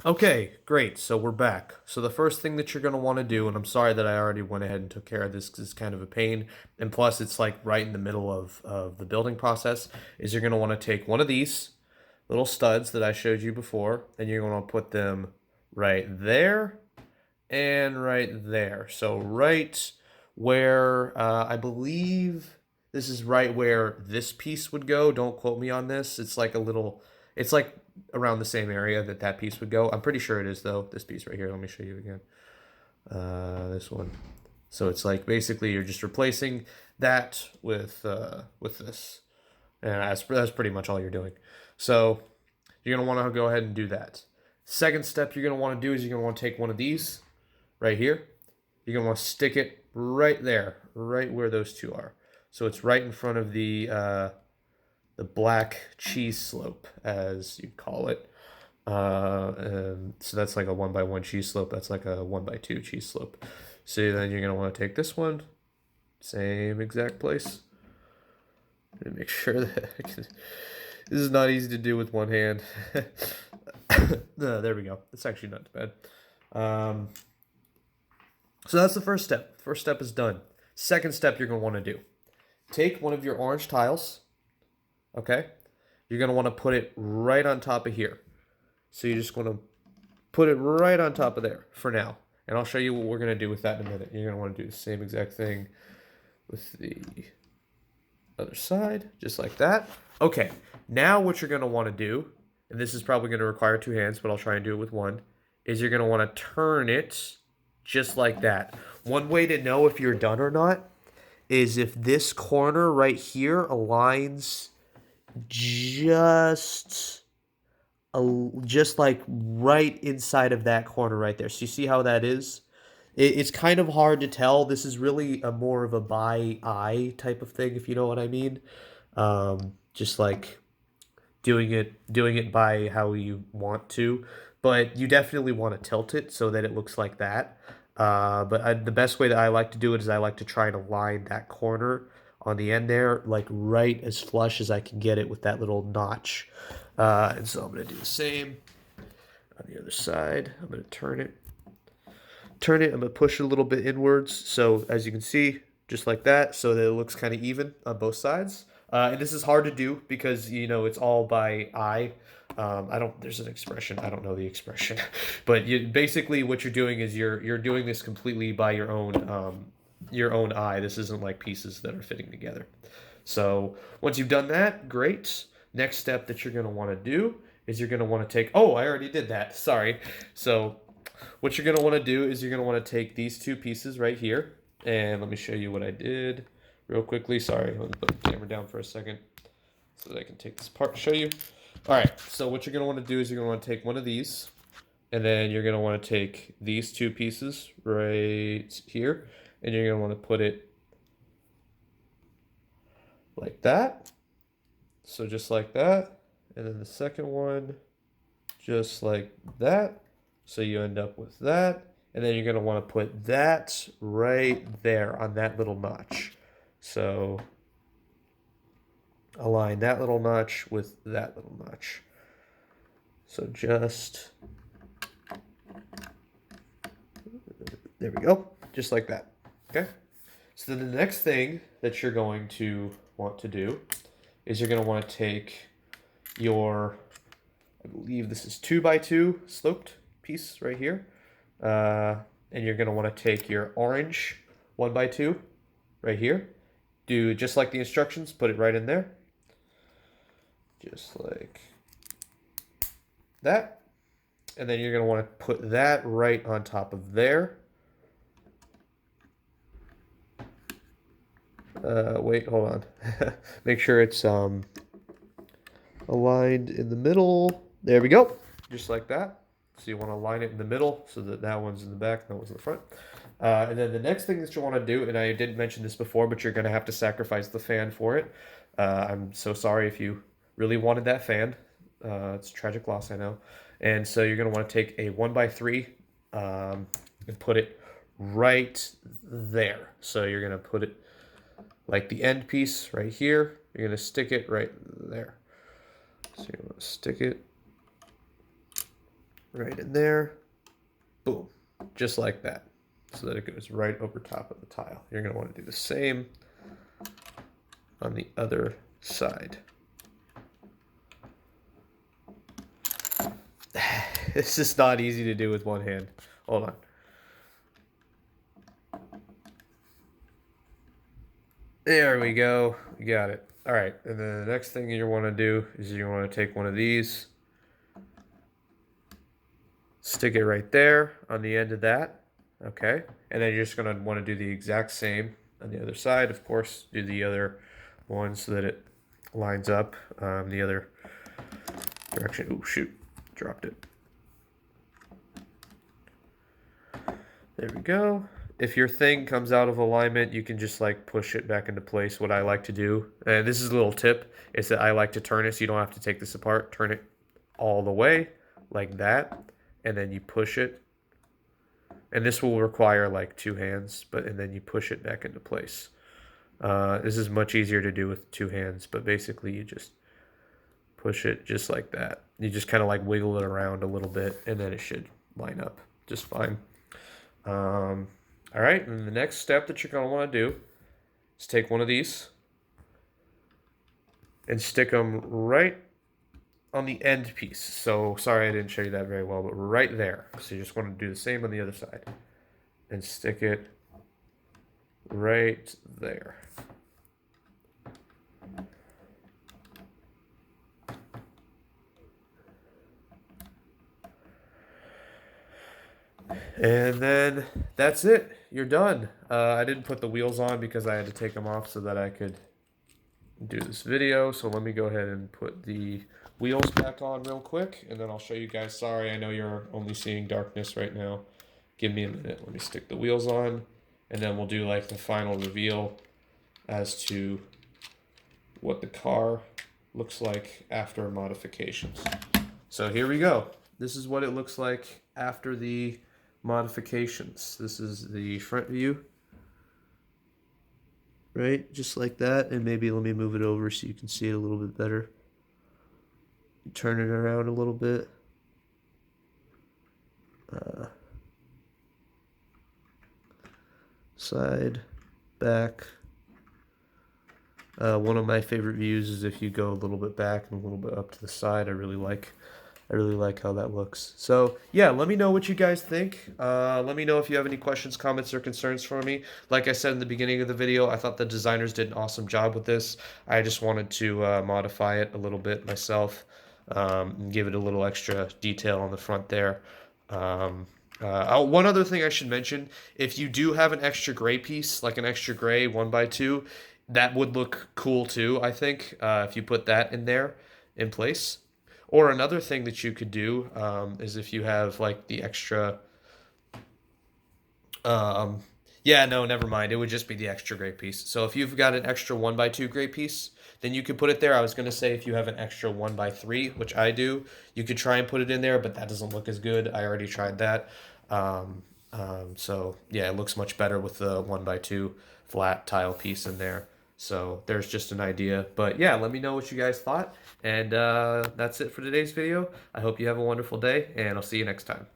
Okay, great. So we're back. So the first thing that you're going to want to do, and I'm sorry that I already went ahead and took care of this because it's kind of a pain, and plus it's like right in the middle of the building process, is you're going to want to take one of these little studs that I showed you before, and you're going to put them right there and right there. So right where I believe this is right where this piece would go. Don't quote me on this. It's like a little, it's like around the same area that that piece would go. I'm pretty sure it is though. This piece right here. Let me show you again. This one. So it's like basically you're just replacing that with this, and that's pretty much all you're doing. So you're gonna want to go ahead and do that. Second step you're gonna want to do is you're gonna want to take one of these right here. You're gonna want to stick it right there, right where those two are. So it's right in front of the black cheese slope, as you call it. And so that's like a 1x1 cheese slope. That's like a 1x2 cheese slope. So then you're gonna want to take this one, same exact place, and make sure that this is not easy to do with one hand. There we go. It's actually not too bad. So that's the first step. First step is done. Second step you're going to want to do. Take one of your orange tiles, okay? You're going to want to put it right on top of here. So you're just going to put it right on top of there for now. And I'll show you what we're going to do with that in a minute. You're going to want to do the same exact thing with the other side, just like that. Okay, now what you're going to want to do, and this is probably going to require two hands, but I'll try and do it with one, is you're going to want to turn it just like that. One way to know if you're done or not is if this corner right here aligns just just like right inside of that corner right there. So you see how that is? It's kind of hard to tell. This is really a more of a by eye type of thing, if you know what I mean. Just like doing it by how you want to, but you definitely want to tilt it so that it looks like that. The best way that I like to do it is I like to try and align that corner on the end there, like right as flush as I can get it with that little notch. And so I'm going to do the same on the other side. I'm going to turn it. I'm going to push it a little bit inwards. So as you can see, just like that, so that it looks kind of even on both sides. And this is hard to do because it's all by eye. I don't. There's an expression. I don't know the expression, but basically what you're doing is you're doing this completely by your own eye. This isn't like pieces that are fitting together. So once you've done that, great. Next step that you're going to want to do is you're going to want to take. Oh, I already did that. Sorry. So what you're going to want to do is you're going to want to take these two pieces right here, and let me show you what I did real quickly. Sorry, let me put the camera down for a second so that I can take this apart and show you. All right, so what you're going to want to do is you're going to want to take one of these, and then you're going to want to take these two pieces right here, and you're going to want to put it like that. So just like that, and then the second one just like that. So you end up with that. And then you're going to want to put that right there on that little notch. So align that little notch with that little notch. So just, there we go. Just like that. Okay. So then the next thing that you're going to want to do is you're going to want to take your, I believe this is 2x2 sloped piece right here. And you're going to want to take your orange 1x2 right here. Do just like the instructions, put it right in there. Just like that. And then you're going to want to put that right on top of there. Wait, hold on. Make sure it's aligned in the middle. There we go. Just like that. So you want to line it in the middle so that that one's in the back, that one's in the front. And then the next thing that you want to do, and I didn't mention this before, but you're going to have to sacrifice the fan for it. I'm so sorry if you really wanted that fan. It's a tragic loss, I know. And so you're going to want to take a 1x3 and put it right there. So you're going to put it like the end piece right here. You're going to stick it right there. So you want to stick it right in there. Boom. Just like that. So that it goes right over top of the tile. You're going to want to do the same on the other side. It's just not easy to do with one hand. Hold on. There we go. We got it. All right. And then the next thing you want to do is you want to take one of these, stick it right there on the end of that. Okay. And then you're just going to want to do the exact same on the other side. Of course, do the other one so that it lines up the other direction. Oh, shoot. Dropped it. There we go. If your thing comes out of alignment, you can just like push it back into place. What I like to do, and this is a little tip, is that I like to turn it so you don't have to take this apart. Turn it all the way like that, and then you push it. And this will require like two hands, and then you push it back into place. This is much easier to do with two hands, but basically you just push it just like that. You just kind of like wiggle it around a little bit, and then it should line up just fine. All right, and the next step that you're going to want to do is take one of these and stick them right on the end piece. So, sorry I didn't show you that very well, but right there. So you just want to do the same on the other side and stick it right there. And then that's it. You're done. I didn't put the wheels on because I had to take them off so that I could do this video. So let me go ahead and put the wheels back on real quick, and then I'll show you guys. Sorry, I know you're only seeing darkness right now. Give me a minute. Let me stick the wheels on, and then we'll do like the final reveal as to what the car looks like after modifications. So here we go. This is what it looks like after the modifications. This is the front view. Right, just like that, and maybe let me move it over so you can see it a little bit better. Turn it around a little bit. Side, back. One of my favorite views is if you go a little bit back and a little bit up to the side. I really like how that looks. So yeah, let me know what you guys think. Let me know if you have any questions, comments, or concerns for me. Like I said in the beginning of the video, I thought the designers did an awesome job with this. I just wanted to modify it a little bit myself and give it a little extra detail on the front there. One other thing I should mention, if you do have an extra gray piece, like an extra gray 1x2, that would look cool too, I think, if you put that in there in place. Or another thing that you could do is if you have like the extra. Yeah, no, never mind. It would just be the extra gray piece. So if you've got an extra 1x2 gray piece, then you could put it there. I was going to say if you have an extra 1x3, which I do, you could try and put it in there, but that doesn't look as good. I already tried that. So yeah, it looks much better with the 1x2 flat tile piece in there. So there's just an idea. But yeah, let me know what you guys thought. And that's it for today's video. I hope you have a wonderful day, and I'll see you next time.